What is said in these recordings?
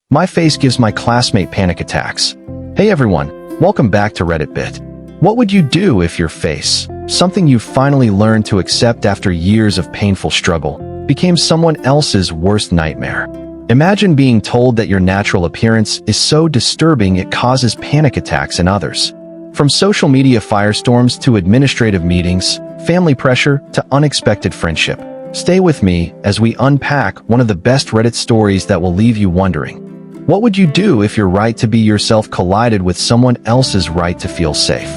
My face gives my classmate panic attacks. Hey everyone, welcome back to Reddit Bit. What would you do if your face, something you finally learned to accept after years of painful struggle, became someone else's worst nightmare? Imagine being told that your natural appearance is so disturbing it causes panic attacks in others. From social media firestorms to administrative meetings, family pressure to unexpected friendship. Stay with me as we unpack one of the best Reddit stories that will leave you wondering. What would you do if your right to be yourself collided with someone else's right to feel safe?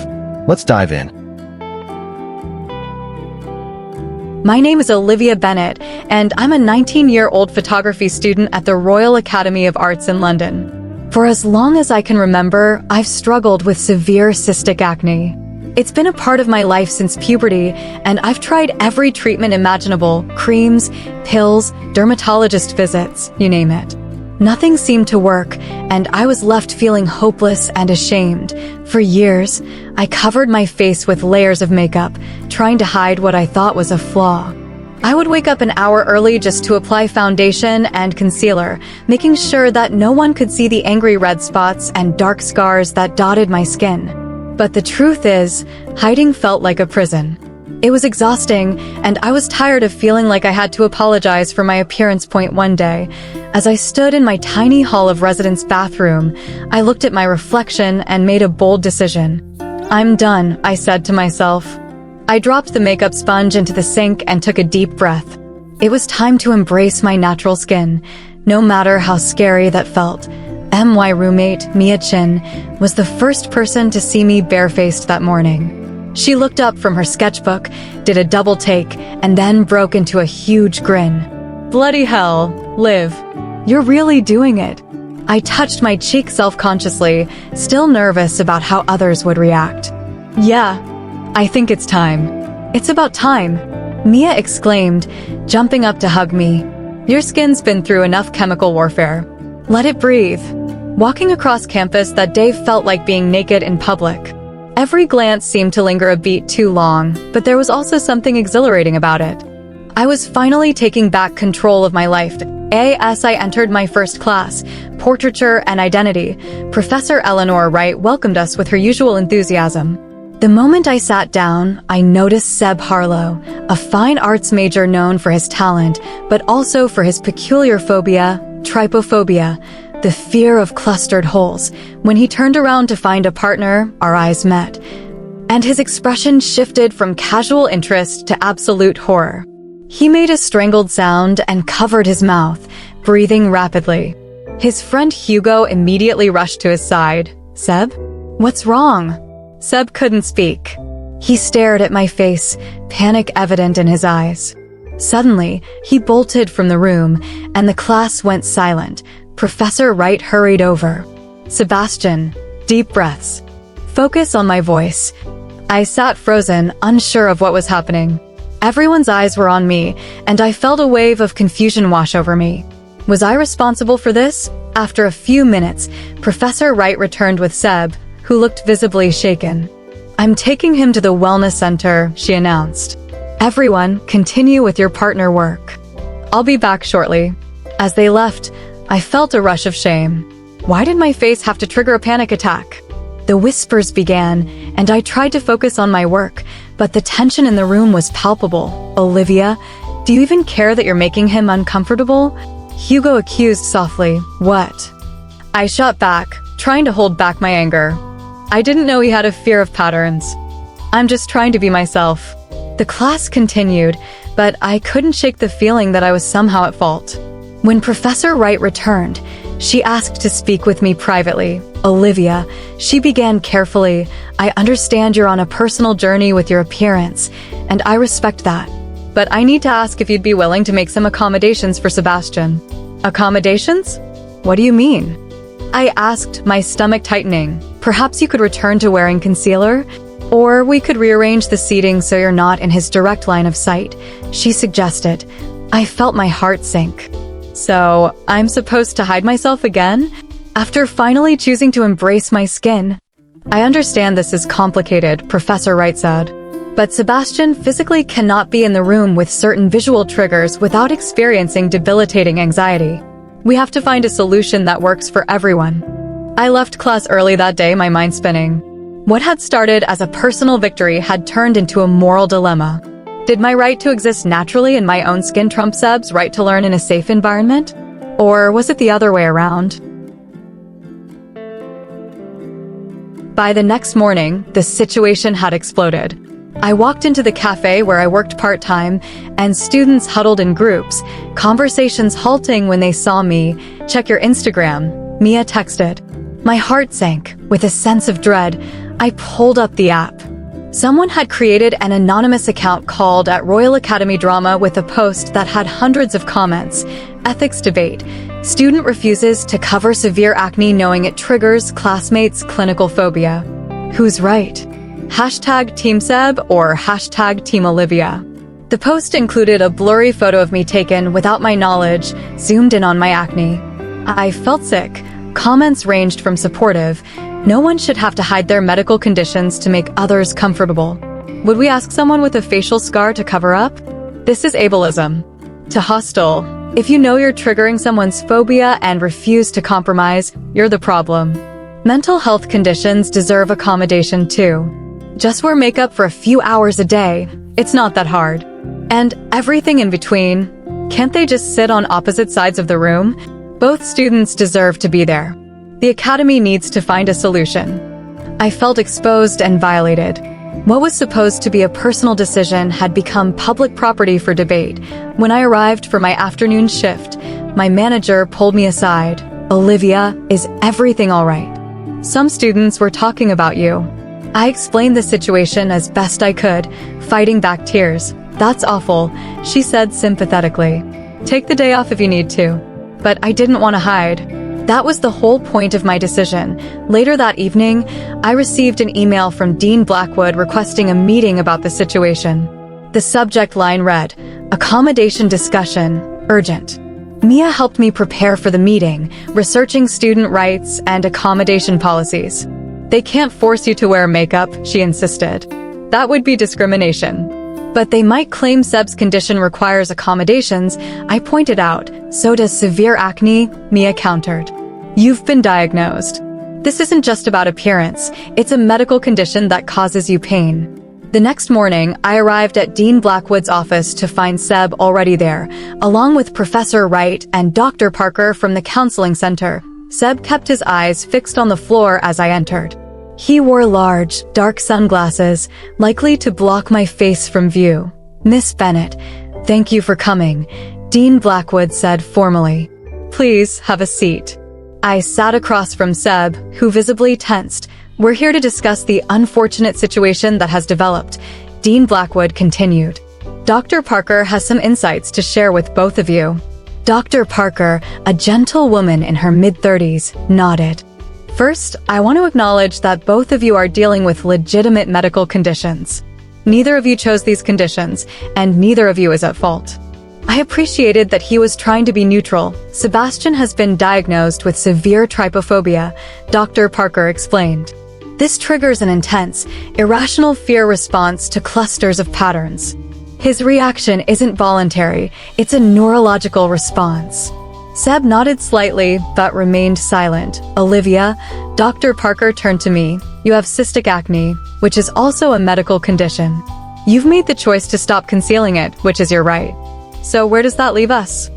Let's dive in. My name is Olivia Bennett, and I'm a 19-year-old photography student at the Royal Academy of Arts in London. For as long as I can remember, I've struggled with severe cystic acne. It's been a part of my life since puberty, and I've tried every treatment imaginable: creams, pills, dermatologist visits, you name it. Nothing seemed to work, and I was left feeling hopeless and ashamed. For years, I covered my face with layers of makeup, trying to hide what I thought was a flaw. I would wake up an hour early just to apply foundation and concealer, making sure that no one could see the angry red spots and dark scars that dotted my skin. But the truth is, hiding felt like a prison. It was exhausting, and I was tired of feeling like I had to apologize for my appearance point one day. As I stood in my tiny hall of residence bathroom, I looked at my reflection and made a bold decision. "I'm done," I said to myself. I dropped the makeup sponge into the sink and took a deep breath. It was time to embrace my natural skin, no matter how scary that felt. My roommate, Mia Chin, was the first person to see me barefaced that morning. She looked up from her sketchbook, did a double take, and then broke into a huge grin. "Bloody hell, Liv, you're really doing it." I touched my cheek self-consciously, still nervous about how others would react. "Yeah, I think it's time. It's about time," Mia exclaimed, jumping up to hug me. "Your skin's been through enough chemical warfare. Let it breathe." Walking across campus that day felt like being naked in public. Every glance seemed to linger a beat too long, but there was also something exhilarating about it. I was finally taking back control of my life. As I entered my first class, Portraiture and Identity, Professor Eleanor Wright welcomed us with her usual enthusiasm. The moment I sat down, I noticed Seb Harlow, a fine arts major known for his talent, but also for his peculiar phobia, trypophobia, the fear of clustered holes. When he turned around to find a partner, our eyes met, and his expression shifted from casual interest to absolute horror. He made a strangled sound and covered his mouth, breathing rapidly. His friend Hugo immediately rushed to his side. "Seb? What's wrong?" Seb couldn't speak. He stared at my face, panic evident in his eyes. Suddenly, he bolted from the room, and the class went silent. Professor Wright hurried over. "Sebastian, deep breaths. Focus on my voice." I sat frozen, unsure of what was happening. Everyone's eyes were on me, and I felt a wave of confusion wash over me. Was I responsible for this? After a few minutes, Professor Wright returned with Seb, who looked visibly shaken. "I'm taking him to the wellness center," she announced. "Everyone, continue with your partner work. I'll be back shortly." As they left, I felt a rush of shame. Why did my face have to trigger a panic attack? The whispers began, and I tried to focus on my work, but the tension in the room was palpable. "Olivia, do you even care that you're making him uncomfortable?" Hugo accused softly. "What?" I shot back, trying to hold back my anger. I didn't know he had a fear of patterns. "I'm just trying to be myself." The class continued, but I couldn't shake the feeling that I was somehow at fault. When Professor Wright returned, she asked to speak with me privately. "Olivia," she began carefully, "I understand you're on a personal journey with your appearance, and I respect that. But I need to ask if you'd be willing to make some accommodations for Sebastian." "Accommodations? What do you mean?" I asked, my stomach tightening. "Perhaps you could return to wearing concealer? Or we could rearrange the seating so you're not in his direct line of sight," she suggested. I felt my heart sink. "So, I'm supposed to hide myself again? After finally choosing to embrace my skin?" "I understand this is complicated," Professor Wright said. "But Sebastian physically cannot be in the room with certain visual triggers without experiencing debilitating anxiety. We have to find a solution that works for everyone. I left class early that day, my mind spinning. What had started as a personal victory had turned into a moral dilemma. Did my right to exist naturally in my own skin trump Seb's right to learn in a safe environment? Or was it the other way around? By the next morning, the situation had exploded. I walked into the cafe where I worked part-time, and students huddled in groups, conversations halting when they saw me. "Check your Instagram," Mia texted. My heart sank. With a sense of dread, I pulled up the app. Someone had created an anonymous account called @Royal Academy Drama with a post that had hundreds of comments. Ethics debate. Student refuses to cover severe acne knowing it triggers classmates' clinical phobia. Who's right? Hashtag Team Seb or hashtag Team Olivia. The post included a blurry photo of me taken without my knowledge, zoomed in on my acne. I felt sick. Comments ranged from supportive, "No one should have to hide their medical conditions to make others comfortable." "Would we ask someone with a facial scar to cover up? This is ableism." To hostile, "If you know you're triggering someone's phobia and refuse to compromise, you're the problem." Mental health conditions deserve accommodation too. Just wear makeup for a few hours a day. It's not that hard. And everything in between. Can't they just sit on opposite sides of the room? Both students deserve to be there. The academy needs to find a solution. I felt exposed and violated. What was supposed to be a personal decision had become public property for debate. When I arrived for my afternoon shift, my manager pulled me aside. "Olivia, is everything all right? Some students were talking about you." I explained the situation as best I could, fighting back tears. "That's awful," she said sympathetically. "Take the day off if you need to." But I didn't want to hide. That was the whole point of my decision. Later that evening, I received an email from Dean Blackwood requesting a meeting about the situation. The subject line read, "Accommodation discussion, urgent." Mia helped me prepare for the meeting, researching student rights and accommodation policies. "They can't force you to wear makeup," she insisted. "That would be discrimination." "But they might claim Seb's condition requires accommodations," I pointed out. "So does severe acne," Mia countered. "You've been diagnosed. This isn't just about appearance, it's a medical condition that causes you pain." The next morning, I arrived at Dean Blackwood's office to find Seb already there, along with Professor Wright and Dr. Parker from the counseling center. Seb kept his eyes fixed on the floor as I entered. He wore large, dark sunglasses, likely to block my face from view. "Miss Bennett, thank you for coming," Dean Blackwood said formally. "Please have a seat." I sat across from Seb, who visibly tensed. "We're here to discuss the unfortunate situation that has developed," Dean Blackwood continued. "Dr. Parker has some insights to share with both of you." Dr. Parker, a gentle woman in her mid-30s, nodded. "First, I want to acknowledge that both of you are dealing with legitimate medical conditions. Neither of you chose these conditions, and neither of you is at fault." I appreciated that he was trying to be neutral. "Sebastian has been diagnosed with severe trypophobia," Dr. Parker explained. "This triggers an intense, irrational fear response to clusters of patterns. His reaction isn't voluntary, it's a neurological response." Seb nodded slightly, but remained silent. "Olivia," Dr. Parker turned to me. "You have cystic acne, which is also a medical condition. You've made the choice to stop concealing it, which is your right. So where does that leave us?"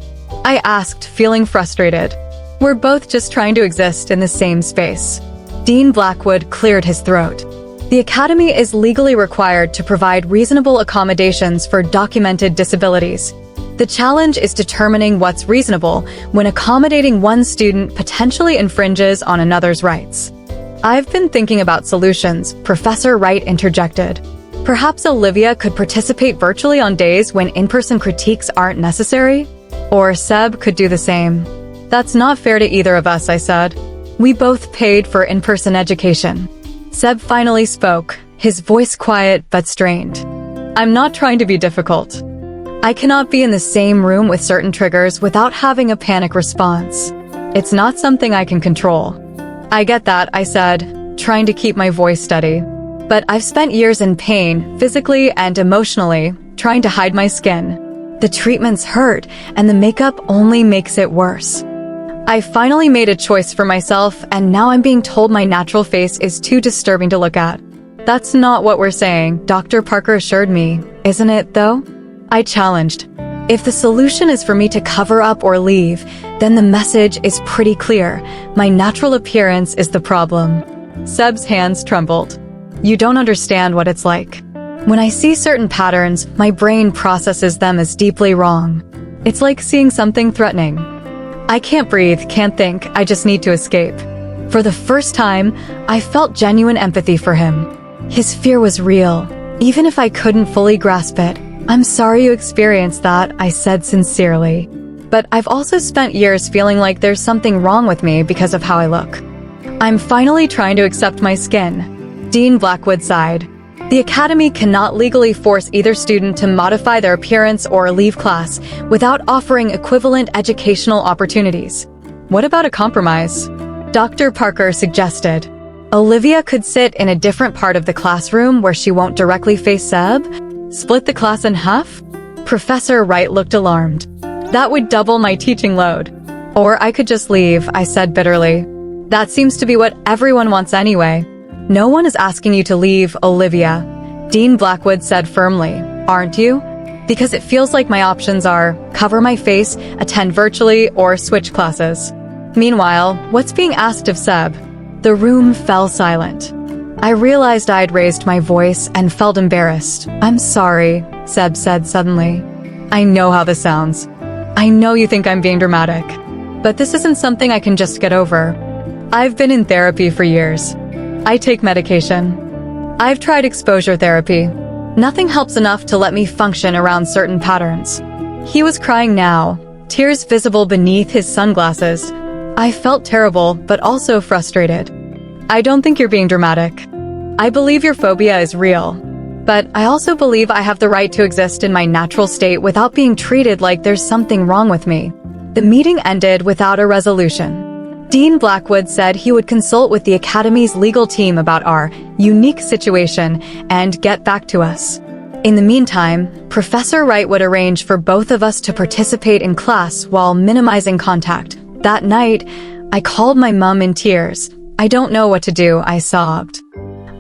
I asked, feeling frustrated. "We're both just trying to exist in the same space." Dean Blackwood cleared his throat. "The Academy is legally required to provide reasonable accommodations for documented disabilities. The challenge is determining what's reasonable when accommodating one student potentially infringes on another's rights." "I've been thinking about solutions," Professor Wright interjected. "Perhaps Olivia could participate virtually on days when in-person critiques aren't necessary? Or Seb could do the same." "That's not fair to either of us," I said. "We both paid for in-person education." Seb finally spoke, his voice quiet but strained. "I'm not trying to be difficult. I cannot be in the same room with certain triggers without having a panic response. It's not something I can control." "I get that," I said, trying to keep my voice steady. "But I've spent years in pain, physically and emotionally, trying to hide my skin. The treatments hurt, and the makeup only makes it worse." I finally made a choice for myself, and now I'm being told my natural face is too disturbing to look at. That's not what we're saying, Dr. Parker assured me. Isn't it, though? I challenged. If the solution is for me to cover up or leave, then the message is pretty clear. My natural appearance is the problem. Seb's hands trembled. You don't understand what it's like. When I see certain patterns, my brain processes them as deeply wrong. It's like seeing something threatening. I can't breathe, can't think, I just need to escape. For the first time, I felt genuine empathy for him. His fear was real, even if I couldn't fully grasp it. I'm sorry you experienced that, I said sincerely. But I've also spent years feeling like there's something wrong with me because of how I look. I'm finally trying to accept my skin. Dean Blackwood sighed. The Academy cannot legally force either student to modify their appearance or leave class without offering equivalent educational opportunities. What about a compromise? Dr. Parker suggested. Olivia could sit in a different part of the classroom where she won't directly face Seb? Split the class in half? Professor Wright looked alarmed. That would double my teaching load. Or I could just leave, I said bitterly. That seems to be what everyone wants anyway. No one is asking you to leave, Olivia. Dean Blackwood said firmly. Aren't you? Because it feels like my options are cover my face, attend virtually, or switch classes. Meanwhile, what's being asked of Seb? The room fell silent. I realized I'd raised my voice and felt embarrassed. I'm sorry, Seb said suddenly. I know how this sounds. I know you think I'm being dramatic. But this isn't something I can just get over. I've been in therapy for years. I take medication. I've tried exposure therapy. Nothing helps enough to let me function around certain patterns. He was crying now, tears visible beneath his sunglasses. I felt terrible, but also frustrated. I don't think you're being dramatic. I believe your phobia is real. But I also believe I have the right to exist in my natural state without being treated like there's something wrong with me. The meeting ended without a resolution. Dean Blackwood said he would consult with the Academy's legal team about our unique situation and get back to us. In the meantime, Professor Wright would arrange for both of us to participate in class while minimizing contact. That night, I called my mom in tears. I don't know what to do, I sobbed.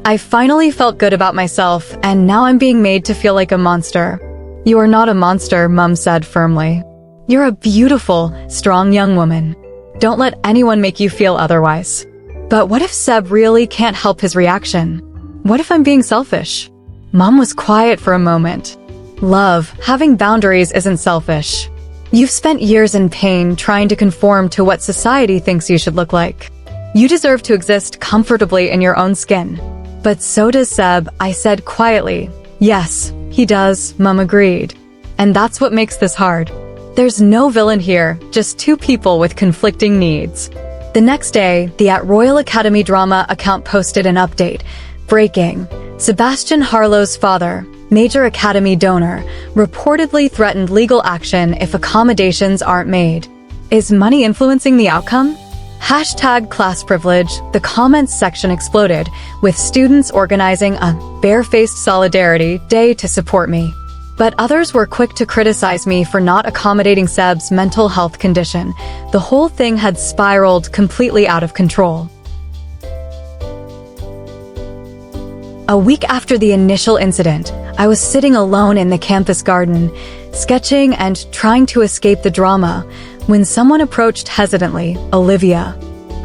I finally felt good about myself, and now I'm being made to feel like a monster. You are not a monster, Mum said firmly. You're a beautiful, strong young woman. Don't let anyone make you feel otherwise. But what if Seb really can't help his reaction? What if I'm being selfish? Mom was quiet for a moment. Love, having boundaries isn't selfish. You've spent years in pain trying to conform to what society thinks you should look like. You deserve to exist comfortably in your own skin. But so does Seb, I said quietly. Yes, he does, Mum agreed. And that's what makes this hard. There's no villain here, just two people with conflicting needs. The next day, the At Royal Academy Drama account posted an update. Breaking. Sebastian Harlow's father, major Academy donor, reportedly threatened legal action if accommodations aren't made. Is money influencing the outcome? Hashtag class privilege, the comments section exploded, with students organizing a barefaced solidarity day to support me. But others were quick to criticize me for not accommodating Seb's mental health condition. The whole thing had spiraled completely out of control. A week after the initial incident, I was sitting alone in the campus garden, sketching and trying to escape the drama, when someone approached hesitantly, Olivia.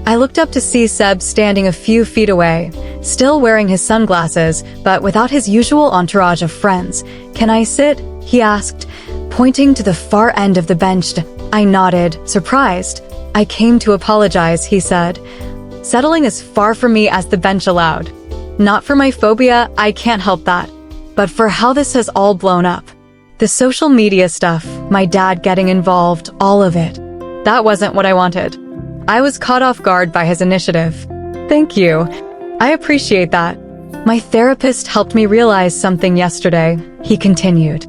I looked up to see Seb standing a few feet away, still wearing his sunglasses, but without his usual entourage of friends. Can I sit? He asked, pointing to the far end of the bench. I nodded, surprised. I came to apologize, he said. Settling as far from me as the bench allowed. Not for my phobia, I can't help that. But for how this has all blown up. The social media stuff, my dad getting involved, all of it. That wasn't what I wanted. I was caught off guard by his initiative. Thank you. I appreciate that. My therapist helped me realize something yesterday, he continued.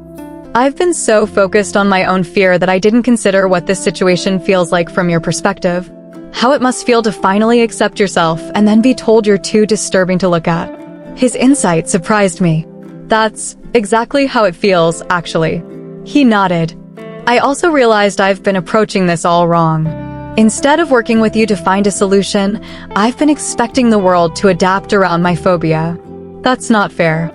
I've been so focused on my own fear that I didn't consider what this situation feels like from your perspective. How it must feel to finally accept yourself and then be told you're too disturbing to look at. His insight surprised me. That's exactly how it feels, actually. He nodded. I also realized I've been approaching this all wrong. Instead of working with you to find a solution, I've been expecting the world to adapt around my phobia. That's not fair.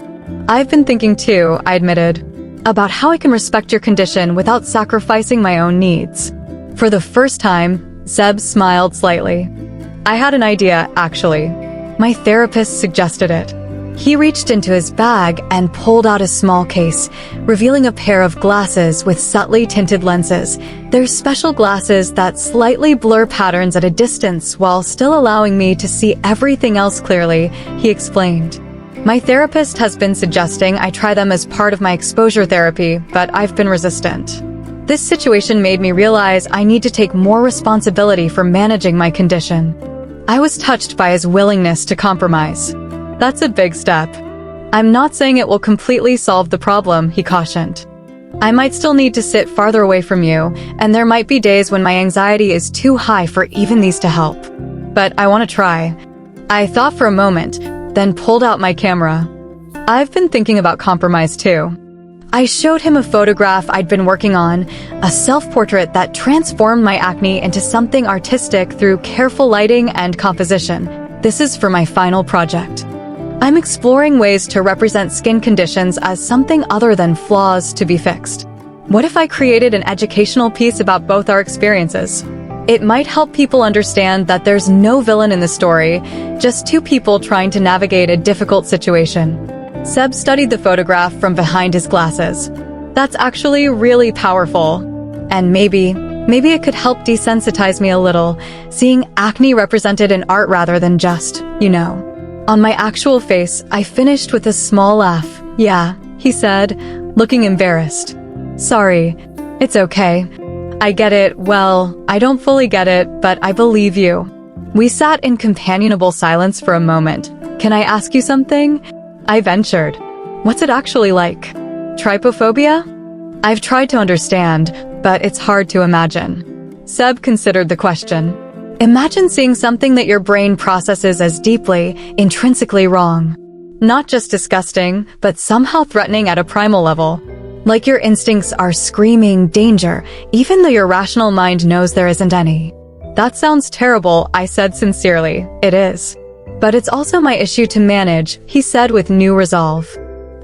I've been thinking too, I admitted, about how I can respect your condition without sacrificing my own needs. For the first time, Seb smiled slightly. I had an idea, actually. My therapist suggested it. He reached into his bag and pulled out a small case, revealing a pair of glasses with subtly tinted lenses. They're special glasses that slightly blur patterns at a distance while still allowing me to see everything else clearly, he explained. My therapist has been suggesting I try them as part of my exposure therapy, but I've been resistant. This situation made me realize I need to take more responsibility for managing my condition. I was touched by his willingness to compromise. That's a big step. I'm not saying it will completely solve the problem, he cautioned. I might still need to sit farther away from you, and there might be days when my anxiety is too high for even these to help. But I want to try. I thought for a moment, then pulled out my camera. I've been thinking about compromise too. I showed him a photograph I'd been working on, a self-portrait that transformed my acne into something artistic through careful lighting and composition. This is for my final project. I'm exploring ways to represent skin conditions as something other than flaws to be fixed. What if I created an educational piece about both our experiences? It might help people understand that there's no villain in the story, just two people trying to navigate a difficult situation. Seb studied the photograph from behind his glasses. That's actually really powerful. And maybe it could help desensitize me a little, seeing acne represented in art rather than just, On my actual face, I finished with a small laugh. Yeah, he said, looking embarrassed. Sorry. It's okay. I get it. Well, I don't fully get it, but I believe you. We sat in companionable silence for a moment. Can I ask you something? I ventured. What's it actually like? Trypophobia? I've tried to understand, but it's hard to imagine. Seb considered the question. Imagine seeing something that your brain processes as deeply, intrinsically wrong. Not just disgusting, but somehow threatening at a primal level. Like your instincts are screaming danger, even though your rational mind knows there isn't any. That sounds terrible, I said sincerely. It is. But it's also my issue to manage, he said with new resolve.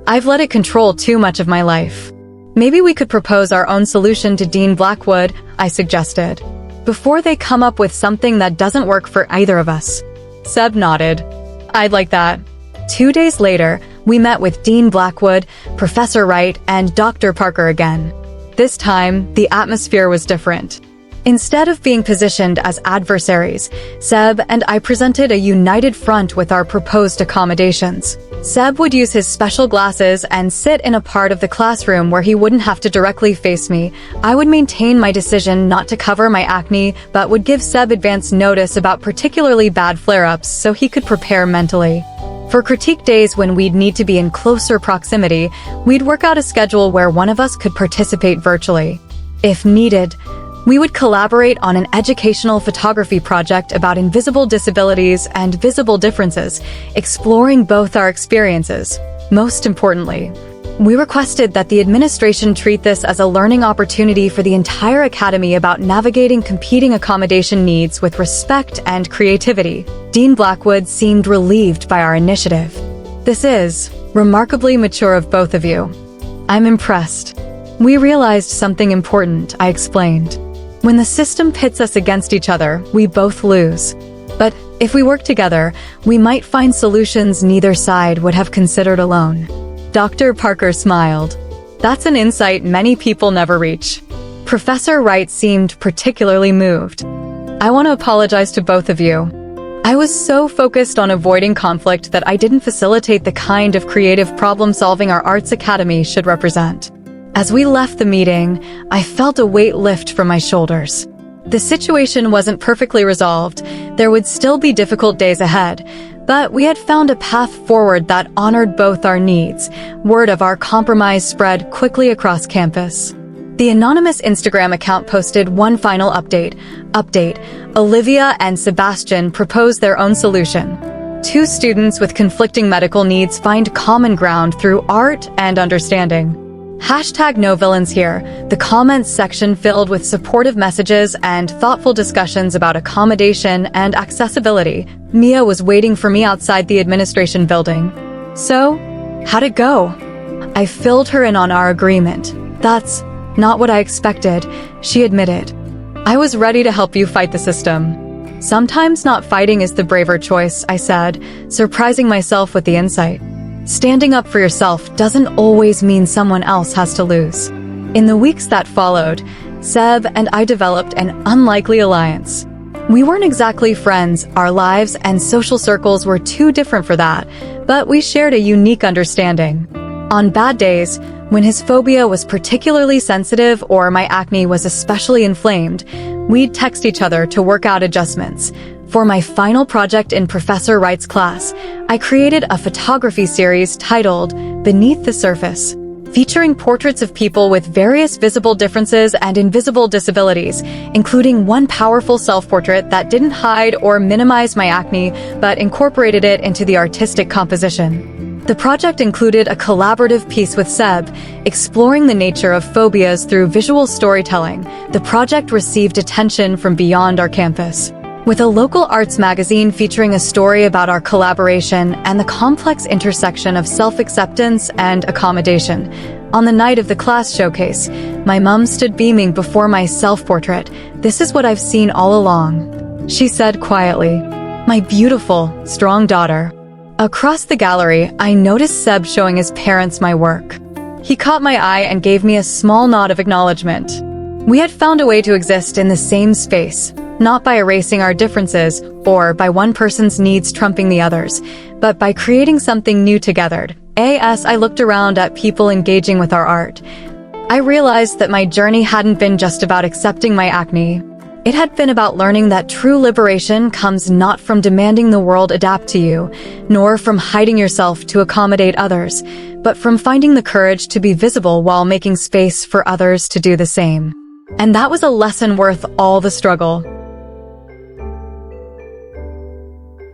I've let it control too much of my life. Maybe we could propose our own solution to Dean Blackwood, I suggested, before they come up with something that doesn't work for either of us. Seb nodded. I'd like that. 2 days later, we met with Dean Blackwood, Professor Wright, and Dr. Parker again. This time, the atmosphere was different. Instead of being positioned as adversaries, Seb and I presented a united front with our proposed accommodations. Seb would use his special glasses and sit in a part of the classroom where he wouldn't have to directly face me. I would maintain my decision not to cover my acne, but would give Seb advance notice about particularly bad flare-ups so he could prepare mentally. For critique days when we'd need to be in closer proximity, we'd work out a schedule where one of us could participate virtually. If needed, we would collaborate on an educational photography project about invisible disabilities and visible differences, exploring both our experiences. Most importantly, we requested that the administration treat this as a learning opportunity for the entire academy about navigating competing accommodation needs with respect and creativity. Dean Blackwood seemed relieved by our initiative. This is remarkably mature of both of you. I'm impressed. We realized something important, I explained. When the system pits us against each other, we both lose. But if we work together, we might find solutions neither side would have considered alone. Dr. Parker smiled. That's an insight many people never reach. Professor Wright seemed particularly moved. I want to apologize to both of you. I was so focused on avoiding conflict that I didn't facilitate the kind of creative problem-solving our arts academy should represent. As we left the meeting, I felt a weight lift from my shoulders. The situation wasn't perfectly resolved. There would still be difficult days ahead, but we had found a path forward that honored both our needs. Word of our compromise spread quickly across campus. The anonymous Instagram account posted one final update. Olivia and Sebastian propose their own solution. 2 students with conflicting medical needs find common ground through art and understanding. Hashtag no villains here, the comments section filled with supportive messages and thoughtful discussions about accommodation and accessibility. Mia was waiting for me outside the administration building. So, how'd it go? I filled her in on our agreement. That's not what I expected, she admitted. I was ready to help you fight the system. Sometimes not fighting is the braver choice, I said, surprising myself with the insight. Standing up for yourself doesn't always mean someone else has to lose. In the weeks that followed, Seb and I developed an unlikely alliance. We weren't exactly friends, our lives and social circles were too different for that, but we shared a unique understanding. On bad days, when his phobia was particularly sensitive or my acne was especially inflamed, we'd text each other to work out adjustments. For my final project in Professor Wright's class, I created a photography series titled Beneath the Surface, featuring portraits of people with various visible differences and invisible disabilities, including one powerful self-portrait that didn't hide or minimize my acne, but incorporated it into the artistic composition. The project included a collaborative piece with Seb, exploring the nature of phobias through visual storytelling. The project received attention from beyond our campus, with a local arts magazine featuring a story about our collaboration and the complex intersection of self-acceptance and accommodation. On the night of the class showcase, my mom stood beaming before my self-portrait. "This is what I've seen all along," she said quietly. "My beautiful, strong daughter." Across the gallery, I noticed Seb showing his parents my work. He caught my eye and gave me a small nod of acknowledgement. We had found a way to exist in the same space, not by erasing our differences or by one person's needs trumping the others, but by creating something new together. As I looked around at people engaging with our art, I realized that my journey hadn't been just about accepting my acne. It had been about learning that true liberation comes not from demanding the world adapt to you, nor from hiding yourself to accommodate others, but from finding the courage to be visible while making space for others to do the same. And that was a lesson worth all the struggle.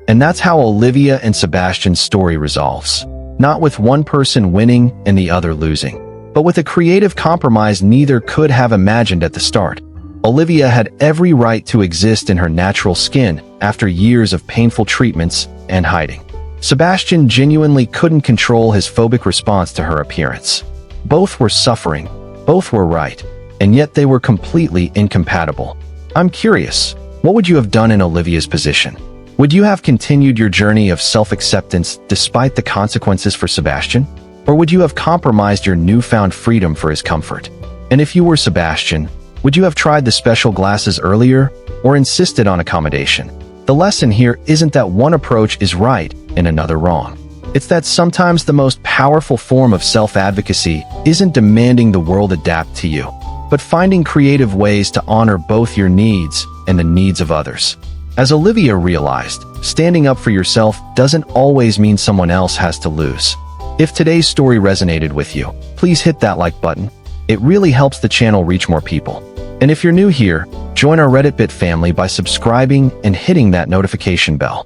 And that's how Olivia and Sebastian's story resolves. Not with one person winning and the other losing, but with a creative compromise neither could have imagined at the start. Olivia had every right to exist in her natural skin after years of painful treatments and hiding. Sebastian genuinely couldn't control his phobic response to her appearance. Both were suffering, both were right, and yet they were completely incompatible. I'm curious, what would you have done in Olivia's position? Would you have continued your journey of self-acceptance despite the consequences for Sebastian? Or would you have compromised your newfound freedom for his comfort? And if you were Sebastian, would you have tried the special glasses earlier or insisted on accommodation? The lesson here isn't that one approach is right and another wrong. It's that sometimes the most powerful form of self-advocacy isn't demanding the world adapt to you, but finding creative ways to honor both your needs and the needs of others. As Olivia realized, standing up for yourself doesn't always mean someone else has to lose. If today's story resonated with you, please hit that like button. It really helps the channel reach more people. And if you're new here, join our Reddit Bit family by subscribing and hitting that notification bell.